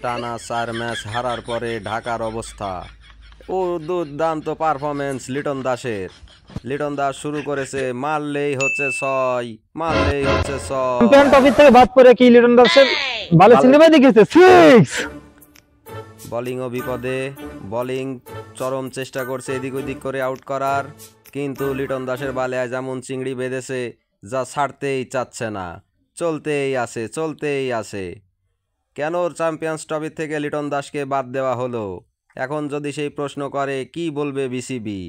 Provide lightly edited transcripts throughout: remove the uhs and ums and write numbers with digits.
টানা 4 ম্যাচ হারার পরে ঢাকার অবস্থা। ও দুর্দান্ত পারফরমেন্স লিটন দাসের। লিটন দাস শুরু করেছে, মারলেই হচ্ছে 6, মারলেই হচ্ছে 6। চ্যাম্পিয়ন ট্রফি থেকে বাদ পড়ে কি লিটন দাসের ভালো চিংড়ি বাজি গেছে 6। বোলিংও বিপদে, বোলিং চরম চেষ্টা করছে এদিক ওদিক করে আউট করার, কিন্তু লিটন দাসের বালে যেমন চিংড়ি বেঁধেছে যা ছাড়তেই চাচ্ছে না, চলতেই আছে চলতেই আছে। কেন চ্যাম্পিয়ন্স ট্রফি থেকে লিটন দাসকে বাদ দেওয়া হলো? এখন যদি সেই প্রশ্ন করে কি বলবে বিসিবি?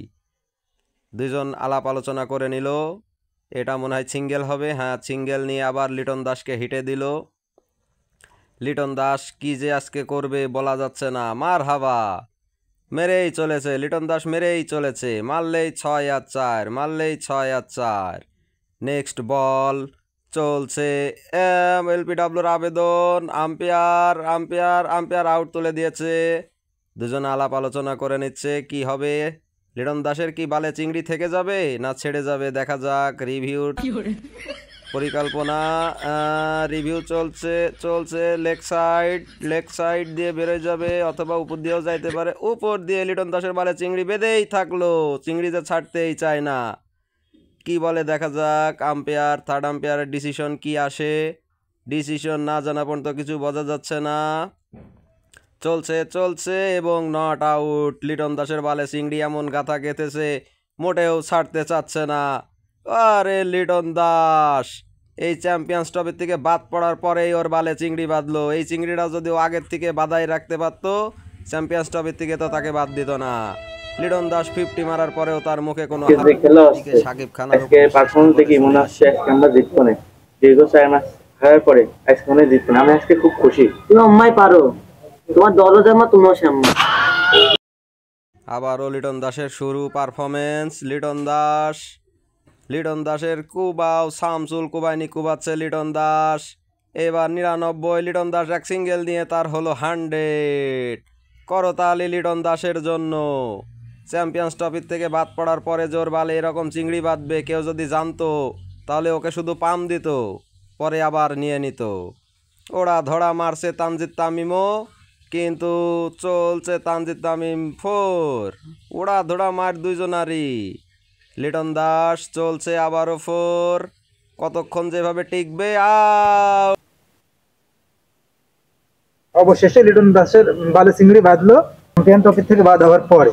দুজন আলাপ আলোচনা করে নিল, এটা মনে হয় সিঙ্গেল হবে। হ্যাঁ, সিঙ্গেল নিয়ে আবার লিটন দাসকে হিটে দিল। লিটন দাস কি যে আজকে করবে বলা যাচ্ছে না। মার হাবা, মেরেই চলেছে লিটন দাস, মেরেই চলেছে, মারলেই 6 আর 4, মারলেই 6 আর 4। নেক্সট বল চলছে, এলপিডব্লিউর আবেদন, আম্পায়ার আম্পায়ার আম্পায়ার আউট তুলে দিয়েছে। দুজন আলাপ আলোচনা করে নিচ্ছে কি হবে। লিটন দাসের কি বালে চিংড়ি থেকে যাবে না ছেড়ে যাবে, দেখা যাক। রিভিউ পরিকল্পনা, রিভিউ চলছে চলছে। লেগ সাইড দিয়ে বেরোয় যাবে অথবা উপর দিয়েও যাইতে পারে। উপর দিয়ে লিটন দাসের বালে চিংড়ি বেঁধেই থাকলো, চিংড়ি যে ছাড়তেই চায় না। কি বলে দেখা যাক। আম্পায়ার, থার্ড আম্পায়ারের ডিসিশন কি আসে। ডিসিশন না জানা পর্যন্ত কিছু বোঝা যাচ্ছে না। চলছে চলছে এবং নট আউট। লিটন দাসের বালে চিংড়ি এমন গাথা গেঁথেছে মোটেও ছাড়তে চাচ্ছে না। আরে লিটন দাস এই চ্যাম্পিয়ন্স ট্রফি থেকে বাদ পড়ার পরেই ওর বালে চিংড়ি বাঁধলো। এই চিংড়িটা যদি ও আগের থেকে বাধাই রাখতে পারতো চ্যাম্পিয়ন্স ট্রফি থেকে তো তাকে বাদ দিত না। লিটন দাস 50 মারার পরেও তার মুখে কোনো সাকিব খান পারফরমেন্স দেখি মনে হচ্ছে আজকে আমরা জিতবো না। দীর্ঘ 4 ম্যাচ হারার পরে আজকে মনে হয় জিতবো না। আমি আজকে খুব খুশি। তুমি অম্মাই পারো, তোমার দলও জামা তুমিও সামনে। আবারও লিটন দাসের শুরু পারফরমেন্স। লিটন দাসের কুবাও, শামসুল কুবাইনি কুবাচ্ছে লিটন দাস। এবার 99। লিটন দাস এক সিঙ্গেল নিয়ে তার হলো 100। করতালি লিটন দাসের জন্য। চ্যাম্পিয়ন্স ট্রফির থেকে বাদ পড়ার পরে জোর বালে এরকম চিংড়ি বাঁধবে কেউ যদি জানতো তাহলে ওকে শুধু পাম দিত, পরে আবার নিয়ে নিত। ওরা ধরা মারছে তানজিদ তামিমও, কিন্তু চলছে তানজিদ তামিম 4। ওরা ধরা মার দুইজনারই। লিটন দাস চলছে আবারও 4। কতক্ষণ যেভাবে টিকবে। অবশেষে লিটন দাসের বালে চিংড়ি বাঁধলো চ্যাম্পিয়ন ট্রফি থেকে বাদ হওয়ার পরে।